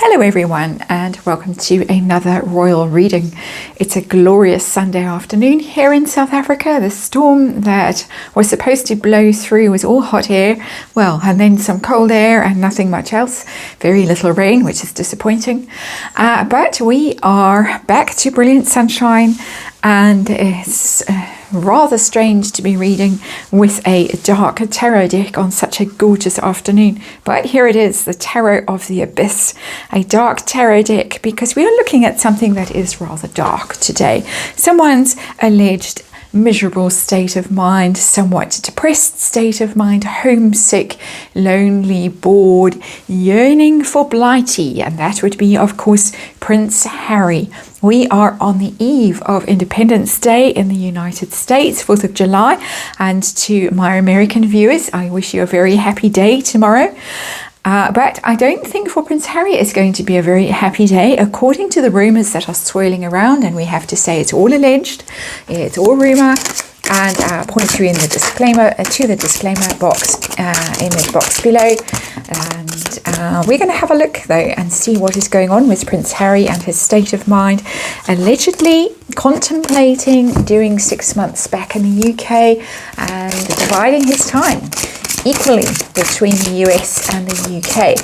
Hello everyone and welcome to another royal reading. It's a glorious Sunday afternoon here in South Africa. The storm that was supposed to blow through was all hot air, and then some cold air and nothing much else. Very little rain, which is disappointing. But we are back to brilliant sunshine, and it's rather strange to be reading with a dark tarot deck on such a gorgeous afternoon. But here it is, the Tarot of the Abyss, a dark tarot deck, because we are looking at something that is rather dark today. Someone's alleged miserable state of mind, somewhat depressed state of mind, homesick, lonely, bored, yearning for Blighty, and that would be, of course, Prince Harry. We are on the eve of Independence Day in the United States, 4th of July, and to my American viewers, I wish you a very happy day tomorrow. But I don't think for Prince Harry it's going to be a very happy day, according to the rumours that are swirling around, and we have to say it's all alleged, it's all rumour, and point you in the disclaimer to the disclaimer box in the box below. And we're going to have a look though and see what is going on with Prince Harry and his state of mind, allegedly contemplating doing 6 months back in the UK and dividing his time equally between the US and the UK.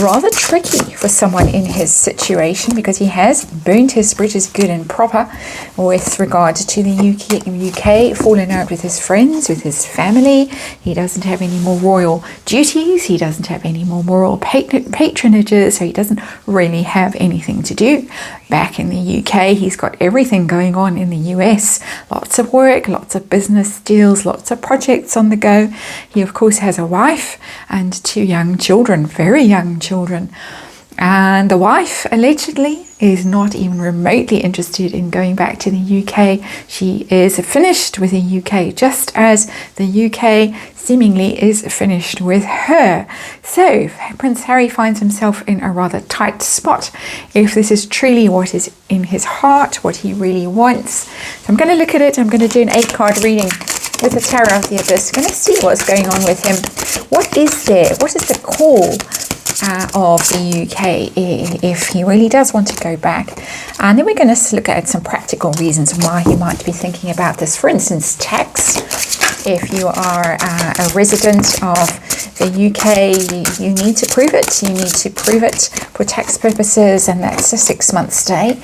Rather tricky for someone in his situation, because he has burnt his bridges good and proper with regard to the UK, fallen out with his friends, with his family. He doesn't have any more royal duties, he doesn't have any more moral patronages, so he doesn't really have anything to do back in the UK. He's got everything going on in the US, lots of work, lots of business deals, lots of projects on the go. He of course has a wife and 2 young children, very young children, and the wife allegedly is not even remotely interested in going back to the UK. She is finished with the UK, just as the UK seemingly is finished with her. So Prince Harry finds himself in a rather tight spot if this is truly what is in his heart, what he really wants. So I'm going to look at it. I'm going to do an 8-card reading with the Tarot of the Abyss. I'm going to see what's going on with him. What is there? What is the call of the UK if he really does want to go back? And then we're going to look at some practical reasons why he might be thinking about this. For instance, tax. If you are a resident of the UK, you need to prove it. You need to prove it for tax purposes, and that's a 6-month stay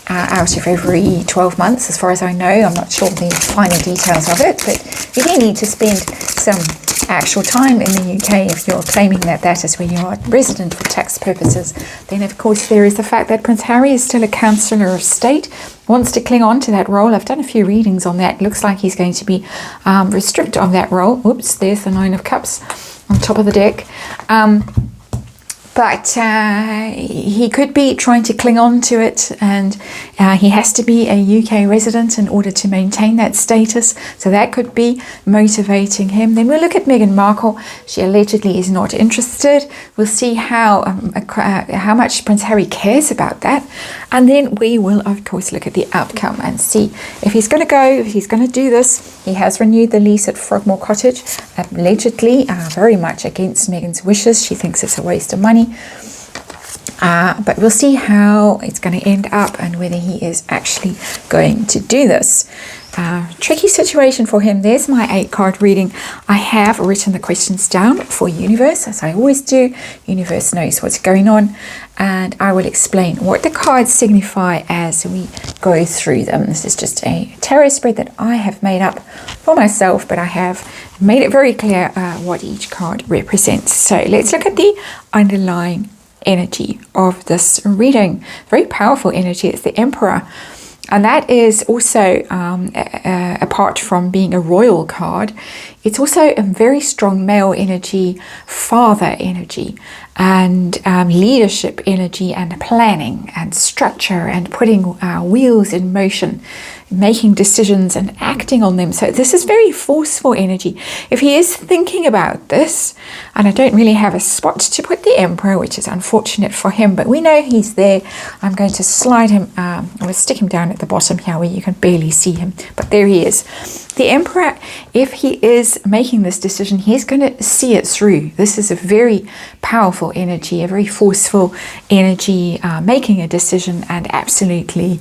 out of every 12 months, as far as I know. I'm not sure the finer details of it, but you do need to spend some actual time in the UK if you're claiming that that is where you are resident for tax purposes. Then of course there is the fact that Prince Harry is still a Councillor of State, wants to cling on to that role. I've done a few readings on that. Looks like he's going to be restricted of that role. Oops, there's the 9 of Cups on top of the deck. But he could be trying to cling on to it, and he has to be a UK resident in order to maintain that status. So that could be motivating him. Then we'll look at Meghan Markle. She allegedly is not interested. We'll see how much Prince Harry cares about that. And then we will, of course, look at the outcome and see if he's going to go, if he's going to do this. He has renewed the lease at Frogmore Cottage, allegedly very much against Meghan's wishes. She thinks it's a waste of money. But we'll see how it's going to end up and whether he is actually going to do this. Tricky situation for him. There's my 8-card reading. I have written the questions down for Universe, as I always do. Universe knows what's going on, and I will explain what the cards signify as we go through them. This is just a tarot spread that I have made up for myself, but I have made it very clear what each card represents. So let's look at the underlying energy of this reading. Very powerful energy. It's the Emperor. And that is also, apart from being a royal card, it's also a very strong male energy, father energy, and leadership energy, and planning and structure and putting wheels in motion, making decisions and acting on them. So this is very forceful energy. If he is thinking about this, and I don't really have a spot to put the Emperor, which is unfortunate for him, but we know he's there. I'm going to slide him, or stick him down at the bottom here where you can barely see him, but there he is. The Emperor, if he is making this decision, he's going to see it through. This is a very powerful energy, a very forceful energy, making a decision and absolutely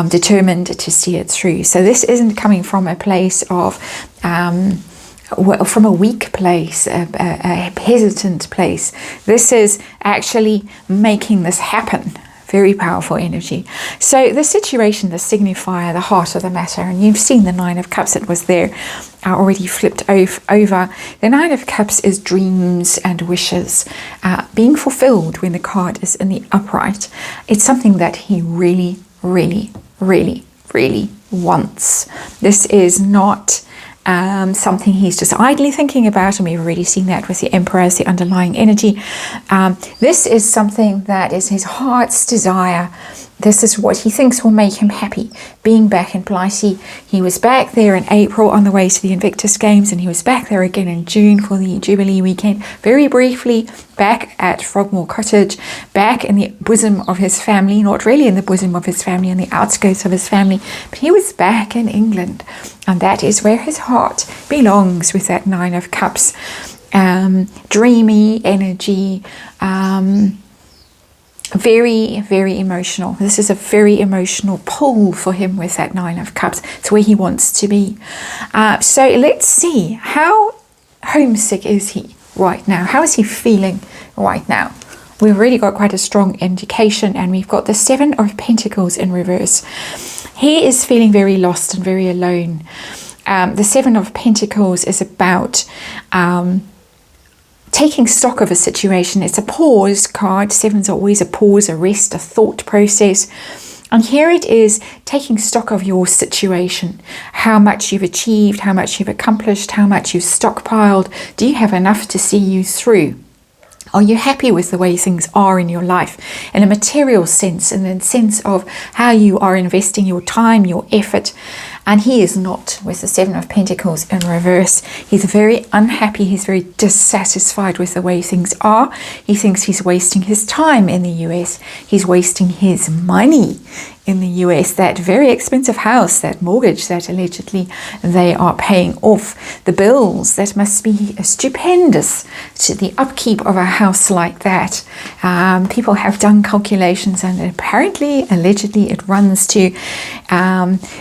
determined to see it through. So this isn't coming from a place of from a weak place, a hesitant place. This is actually making this happen. Very powerful energy. So the situation, the signifier, the heart of the matter, and you've seen the Nine of Cups, it was there already flipped over. The Nine of Cups is dreams and wishes being fulfilled when the card is in the upright. It's something that he really, really, really, really wants. This is not something he's just idly thinking about, and we've already seen that with the Emperor as the underlying energy. This is something that is his heart's desire. This is what he thinks will make him happy. Being back in Blighty, he was back there in April on the way to the Invictus Games, and he was back there again in June for the Jubilee weekend. Very briefly, back at Frogmore Cottage, back in the bosom of his family, not really in the bosom of his family, in the outskirts of his family, but he was back in England, and that is where his heart belongs with that Nine of Cups. Dreamy energy, very, very emotional. This is a very emotional pull for him with that Nine of Cups. It's where he wants to be. So let's see, how homesick is he right now? How is he feeling right now? We've really got quite a strong indication, and we've got the Seven of Pentacles in reverse. He is feeling very lost and very alone. The Seven of Pentacles is about taking stock of a situation. It's a pause card. Sevens are always a pause, a rest, a thought process. And here it is, taking stock of your situation, how much you've achieved, how much you've accomplished, how much you've stockpiled. Do you have enough to see you through? Are you happy with the way things are in your life in a material sense, in the sense of how you are investing your time, your effort? And he is not, with the Seven of Pentacles in reverse. He's very unhappy. He's very dissatisfied with the way things are. He thinks he's wasting his time in the US. He's wasting his money in the US. That very expensive house, that mortgage that allegedly they are paying off, the bills that must be stupendous, to the upkeep of a house like that. People have done calculations, and apparently, allegedly, it runs to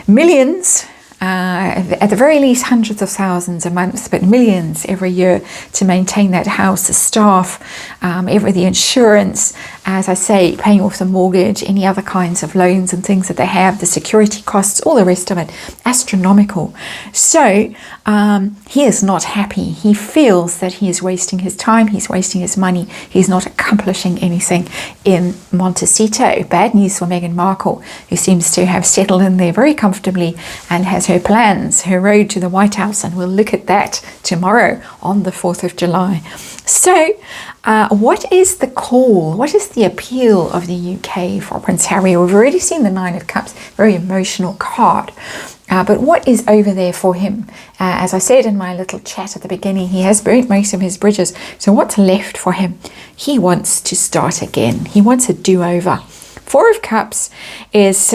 millions. At the very least hundreds of thousands a month, but millions every year to maintain that house, the staff, the insurance, as I say, paying off the mortgage, any other kinds of loans and things that they have, the security costs, all the rest of it, astronomical. So he is not happy. He feels that he is wasting his time, he's wasting his money, he's not accomplishing anything in Montecito. Bad news for Meghan Markle, who seems to have settled in there very comfortably and has her plans, her road to the White House, and we'll look at that tomorrow on the 4th of July. So what is the call? What is the appeal of the UK for Prince Harry? We've already seen the Nine of Cups, very emotional card. But what is over there for him? As I said in my little chat at the beginning, he has burnt most of his bridges. So what's left for him? He wants to start again. He wants a do-over. Four of Cups is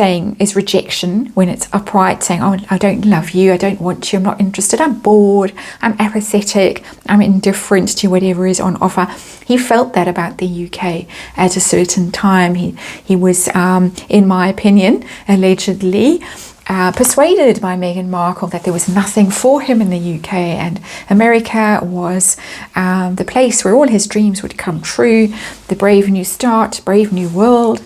rejection when it's upright, saying, oh, I don't love you, I don't want you, I'm not interested, I'm bored, I'm apathetic, I'm indifferent to whatever is on offer. He felt that about the UK at a certain time. He was, in my opinion, allegedly, persuaded by Meghan Markle that there was nothing for him in the UK, and America was the place where all his dreams would come true, the brave new start, brave new world.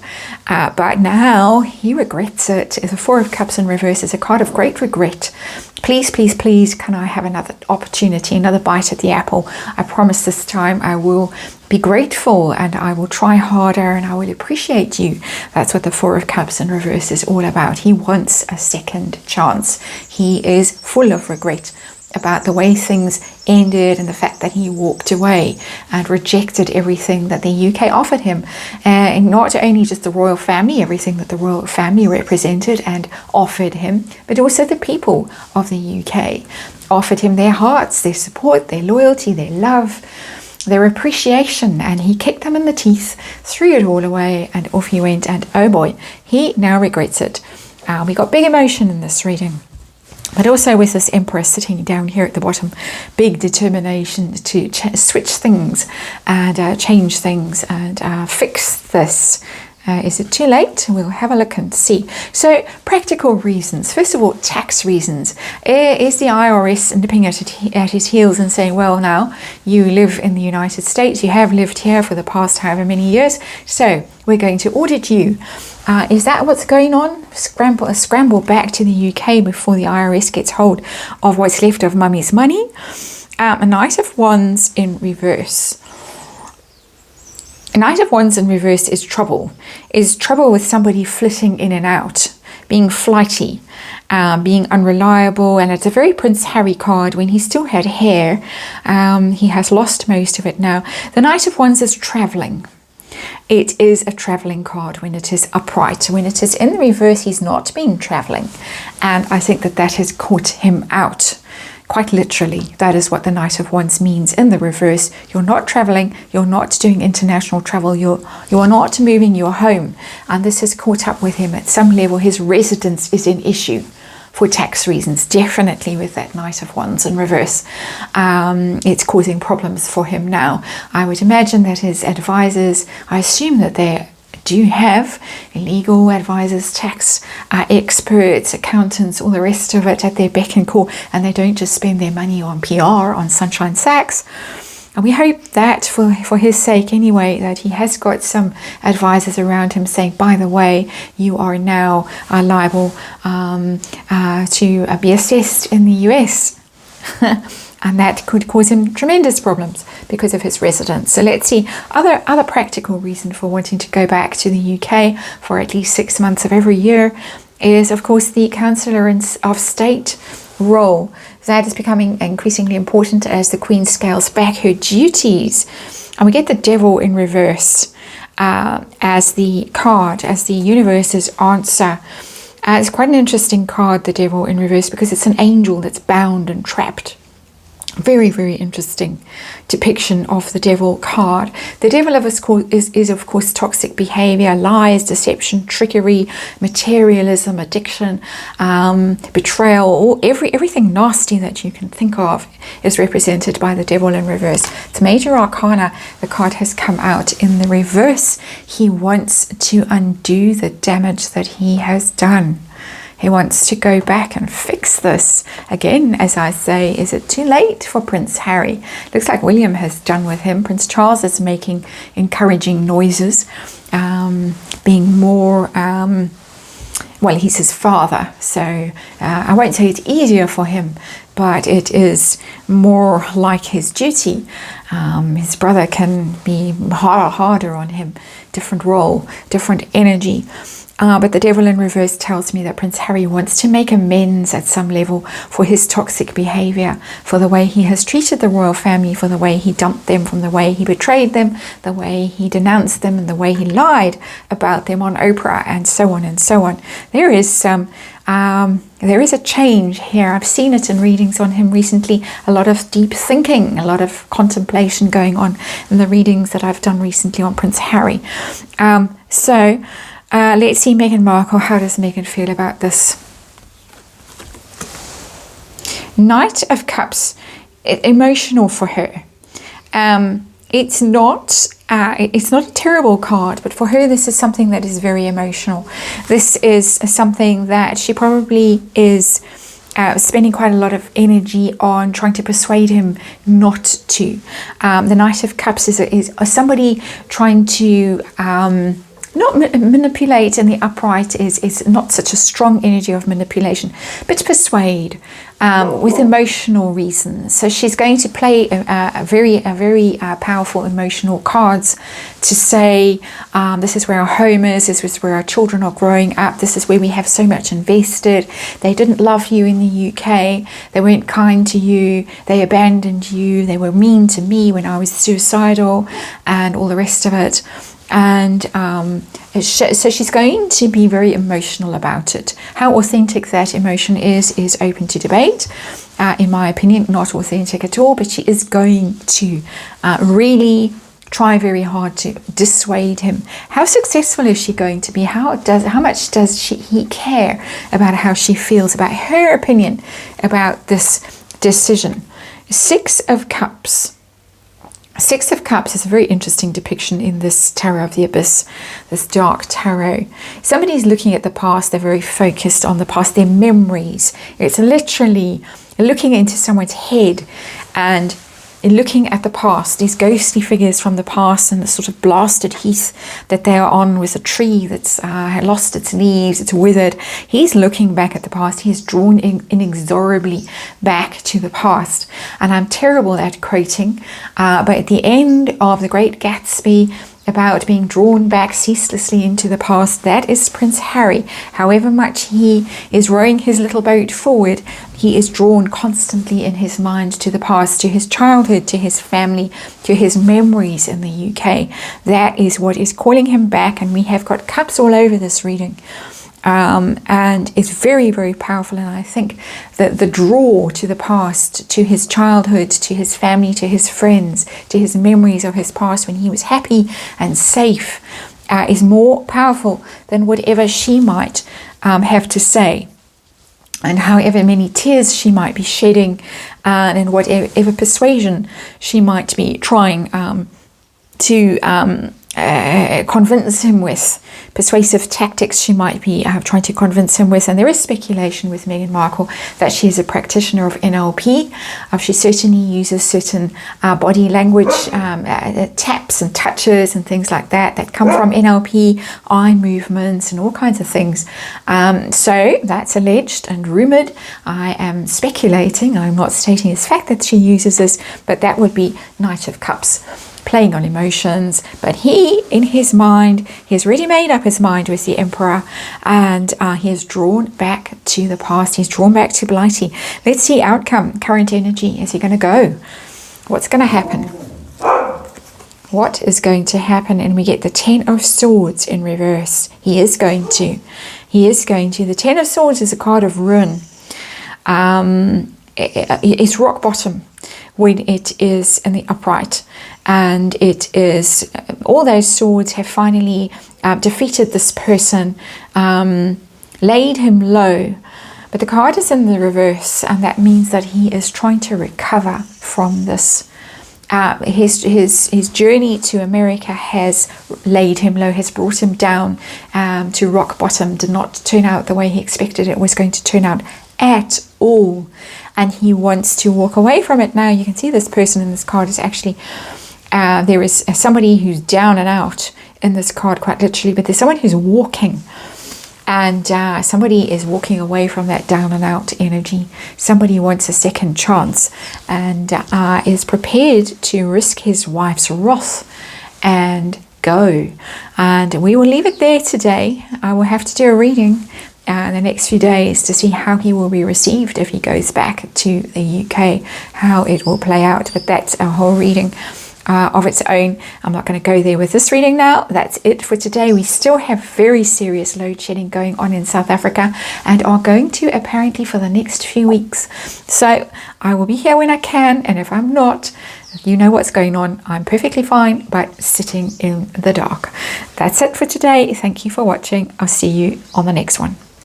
But now he regrets it. The Four of Cups in reverse is a card of great regret. Please, please, please, can I have another opportunity, another bite at the apple? I promise this time I will be grateful, and I will try harder, and I will appreciate you. That's what the Four of Cups in reverse is all about. He wants a second chance. He is full of regret about the way things ended and the fact that he walked away and rejected everything that the UK offered him, and not only just the royal family, everything that the royal family represented and offered him, but also the people of the UK offered him their hearts, their support, their loyalty, their love, their appreciation, and he kicked them in the teeth, threw it all away, and off he went. And oh boy, he now regrets it. We got big emotion in this reading. But also with this Emperor sitting down here at the bottom, big determination to switch things and change things and fix this. Is it too late? We'll have a look and see. So practical reasons. First of all, tax reasons. Is the IRS nipping at his heels and saying, well, now you live in the United States, you have lived here for the past however many years, so we're going to audit you. Is that what's going on? Scramble back to the UK before the IRS gets hold of what's left of mummy's money. A Knight of Wands in reverse. A Knight of Wands in reverse is trouble. Is trouble with somebody flitting in and out, being flighty, being unreliable, and it's a very Prince Harry card. When he still had hair, he has lost most of it now. The Knight of Wands is travelling. It is a travelling card when it is upright. When it is in the reverse, he's not been travelling. And I think that has caught him out. Quite literally, that is what the Knight of Wands means in the reverse. You're not travelling, you're not doing international travel, you are not moving your home. And this has caught up with him at some level. His residence is an issue for tax reasons, definitely with that Knight of Wands in reverse. It's causing problems for him now. I would imagine that his advisors, I assume that they do have legal advisors, tax experts, accountants, all the rest of it at their beck and call, and they don't just spend their money on PR, on Sunshine Sachs. And we hope that for his sake anyway, that he has got some advisors around him saying, by the way, you are now liable to be assessed in the US. And that could cause him tremendous problems because of his residence. So let's see, other practical reason for wanting to go back to the UK for at least 6 months of every year is, of course, the Councillor of State role. That is becoming increasingly important as the Queen scales back her duties. And we get the Devil in reverse as the card, as the universe's answer. It's quite an interesting card, the Devil in reverse, because it's an angel that's bound and trapped. Very, very interesting depiction of the Devil card. The Devil is of course toxic behavior, lies, deception, trickery, materialism, addiction, betrayal, everything nasty that you can think of is represented by the Devil in reverse. It's Major Arcana. The card has come out in the reverse. He wants to undo the damage that he has done. He wants to go back and fix this. Again, as I say, is it too late for Prince Harry? Looks like William has done with him. Prince Charles is making encouraging noises, being more, well, he's his father. So I won't say it's easier for him, but it is more like his duty. His brother can be harder on him. Different role, different energy. But the Devil in reverse tells me that Prince Harry wants to make amends at some level for his toxic behavior, for the way he has treated the royal family, for the way he dumped them, from the way he betrayed them, the way he denounced them, and the way he lied about them on Oprah, and so on and so on. There is a change here. I've seen it in readings on him recently. A lot of deep thinking, a lot of contemplation going on in the readings that I've done recently on Prince Harry. Let's see Meghan Markle. How does Meghan feel about this? Knight of Cups, emotional for her. It's not a terrible card, but for her this is something that is very emotional. This is something that she probably is spending quite a lot of energy on trying to persuade him not to. The Knight of Cups is somebody trying to not manipulate, and the upright is not such a strong energy of manipulation, but persuade with emotional reasons. So she's going to play a very powerful emotional cards to say, this is where our home is, this is where our children are growing up, this is where we have so much invested. They didn't love you in the UK, they weren't kind to you, they abandoned you, they were mean to me when I was suicidal, and all the rest of it. And so she's going to be very emotional about it. How authentic that emotion is open to debate. In my opinion, not authentic at all, but she is going to really try very hard to dissuade him. How successful is she going to be? How much does he care about how she feels, about her opinion about this decision? Six of Cups. Six of Cups is a very interesting depiction in this Tarot of the Abyss, this dark tarot. Somebody's looking at the past, they're very focused on the past, their memories. It's literally looking into someone's head and looking at the past, these ghostly figures from the past and the sort of blasted heath that they are on with a tree that's lost its leaves, it's withered. He's looking back at the past. He's drawn inexorably back to the past. And I'm terrible at quoting, but at the end of The Great Gatsby, about being drawn back ceaselessly into the past, that is Prince Harry. However much he is rowing his little boat forward, he is drawn constantly in his mind to the past, to his childhood, to his family, to his memories in the UK. That is what is calling him back, and we have got cups all over this reading. And it's very, very powerful. And I think that the draw to the past, to his childhood, to his family, to his friends, to his memories of his past when he was happy and safe, is more powerful than whatever she might have to say. And however many tears she might be shedding, and whatever persuasion she might be trying to convince him with, persuasive tactics she might be trying to convince him with. And there is speculation with Meghan Markle that she is a practitioner of NLP. She certainly uses certain body language taps and touches and things like that come from NLP, eye movements and all kinds of things. So that's alleged and rumoured. I am speculating. I'm not stating as fact that she uses this, but that would be Knight of Cups, playing on emotions. But he, in his mind, he has already made up his mind with the Emperor, and he is drawn back to the past. He's drawn back to Blighty. Let's see outcome, current energy. Is he going to go? What's going to happen? What is going to happen? And we get the Ten of Swords in reverse. He is going to. He is going to. The Ten of Swords is a card of ruin. It's rock bottom when it is in the upright, and it is all those swords have finally defeated this person, laid him low, but the card is in the reverse, and that means that he is trying to recover from this. His journey to America has laid him low, has brought him down to rock bottom. Did not turn out the way he expected it was going to turn out at all, and he wants to walk away from it now. You can see this person in this card is actually there is somebody who's down and out in this card, quite literally, but there's someone who's walking, and somebody is walking away from that down and out energy. Somebody wants a second chance and is prepared to risk his wife's wrath and go. And we will leave it there today. I will have to do a reading the next few days to see how he will be received if he goes back to the UK, how it will play out. But that's a whole reading of its own. I'm not going to go there with this reading now. That's it for today. We still have very serious load shedding going on in South Africa, and are going to apparently for the next few weeks. So I will be here when I can, and if I'm not, you know what's going on. I'm perfectly fine, but sitting in the dark. That's it for today. Thank you for watching. I'll see you on the next one.